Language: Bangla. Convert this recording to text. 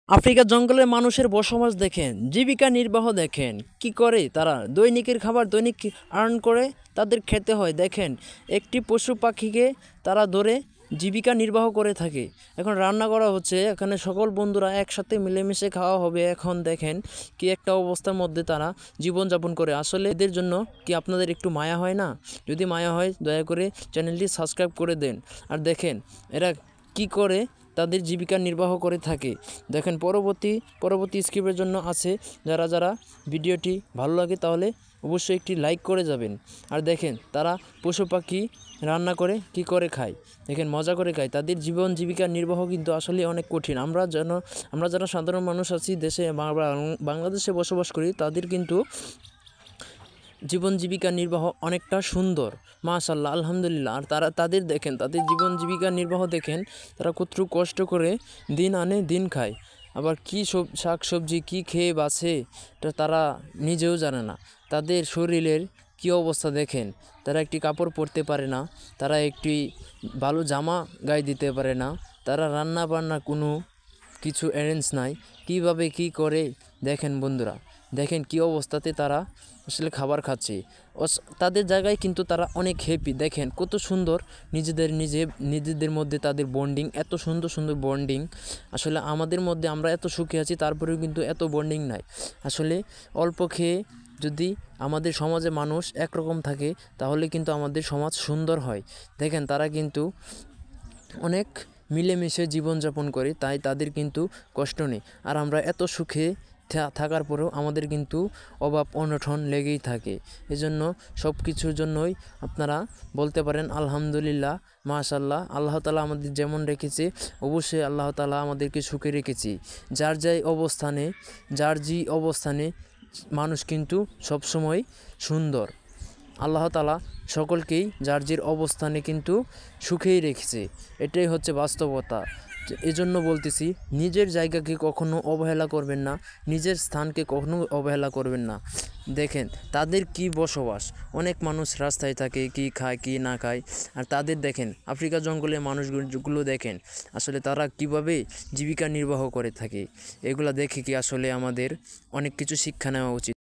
আফ্রিকার জঙ্গলের মানুষের বসবাস দেখেন, জীবিকা নির্বাহ দেখেন, কি করে তারা দৈনিকের খাবার দৈনিক আর্ন করে তাদের খেতে হয়। দেখেন একটি পশু পাখিকে তারা ধরে জীবিকা নির্বাহ করে থাকে। এখন রান্না করা হচ্ছে, এখানে সকল বন্ধুরা একসাথে মিলেমিশে খাওয়া হবে। এখন দেখেন কি একটা অবস্থার মধ্যে তারা জীবনযাপন করে। আসলে এদের জন্য কি আপনাদের একটু মায়া হয় না? যদি মায়া হয় দয়া করে চ্যানেলটি সাবস্ক্রাইব করে দেন। আর দেখেন এরা কি করে তাদের জীবিকা নির্বাহ করে থাকে। দেখেন পরবর্তী স্ক্রিপ্টের জন্য আছে। যারা ভিডিওটি ভালো লাগে তাহলে অবশ্যই একটি লাইক করে যাবেন। আর দেখেন তারা পশু পাখি রান্না করে কি করে খায়, দেখেন মজা করে খায়। তাদের জীবন জীবিকা নির্বাহ কিন্তু আসলে অনেক কঠিন। আমরা যারা সাধারণ মানুষ আছি দেশে বাংলাদেশে বসবাস করি, তাদের কিন্তু জীবন জীবিকা নির্বাহ অনেকটা সুন্দর, মাশাআল্লাহ, আলহামদুলিল্লাহ। আর তাদের দেখেন তাদের জীবন জীবিকা নির্বাহ দেখেন, তারা কতটুকু কষ্ট করে দিন আনে দিন খায়। আবার কী শাক সবজি কী খেয়ে বাঁচে এটা তারা নিজেও জানে না। তাদের শরীরের কী অবস্থা দেখেন, তারা একটি কাপড় পরতে পারে না, তারা একটি ভালো জামা গায়ে দিতে পারে না, তারা রান্না বান্না কোনো কিছু অ্যারেঞ্জ নাই। কীভাবে কী করে দেখেন বন্ধুরা, দেখেন কী অবস্থাতে তারা আসলে খাবার খাচ্ছে। তাদের জায়গায় কিন্তু তারা অনেক হ্যাপি। দেখেন কত সুন্দর নিজেদের মধ্যে তাদের বন্ডিং, এত সুন্দর বন্ডিং। আসলে আমাদের মধ্যে আমরা এত সুখে আছি, তারপরেও কিন্তু এত বন্ডিং নাই। আসলে অল্প খেয়ে যদি আমাদের সমাজে মানুষ একরকম থাকে তাহলে কিন্তু আমাদের সমাজ সুন্দর হয়। দেখেন তারা কিন্তু অনেক মিলেমিশে জীবনযাপন করে, তাই তাদের কিন্তু কষ্ট নেই। আর আমরা এত সুখে থাকার পরেও আমাদের কিন্তু অভাব অনটন লেগেই থাকে। এজন্য সব কিছুর জন্যই আপনারা বলতে পারেন আলহামদুলিল্লাহ, মাশাআল্লাহ। আল্লাহ তাআলা আমাদের যেমন রেখেছে, অবশ্যই আল্লাহ তাআলা আমাদেরকে সুখে রেখেছে। যার যে অবস্থানে মানুষ কিন্তু সবসময় সুন্দর। আল্লাহ তাআলা সকলকেই যার অবস্থানে কিন্তু সুখেই রেখেছে, এটাই হচ্ছে বাস্তবতা। এজন্য বলতেছি নিজের জায়গাকে কখনো অবহেলা করবেন না, নিজের স্থানকে কখনো অবহেলা করবেন না। দেখেন তাদের কি বসবাস, অনেক মানুষ রাস্তায় থাকে, কি খায় কি না খায়। আর তাদের দেখেন আফ্রিকা জঙ্গলের মানুষগুলো দেখেন আসলে তারা কিভাবে জীবিকা নির্বাহ করে থাকে। এগুলা দেখে কি আসলে আমাদের অনেক কিছু শিক্ষা নেওয়া উচিত।